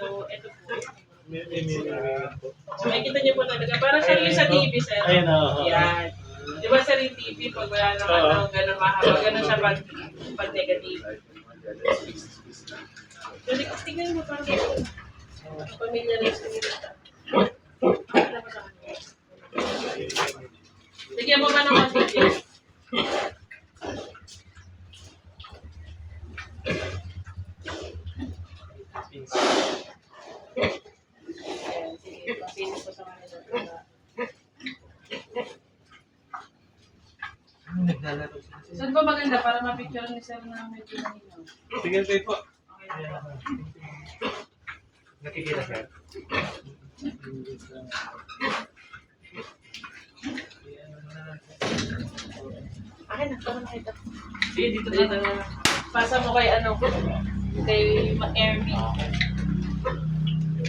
po, ito po. Makikita niyo po talaga. Parang siya yung sa TV, sir. Ayan, oo. Yan. Di ba sa ring TV, pag wala naman gano'n mahaba, gano'n siya pag negative. So, tingnan mo parang pamilya rin sa nila. Bigyan mo ba ng video? Sige, pasinin ko sa kanila. Saan ba maganda para ma-picture ni sir na medyo maninaw? Sige, kayo po. Okay na po. Nakikita sir. Akin na, tama na kita. Sige, dito na. Pasa mo kay ano, kay Airby.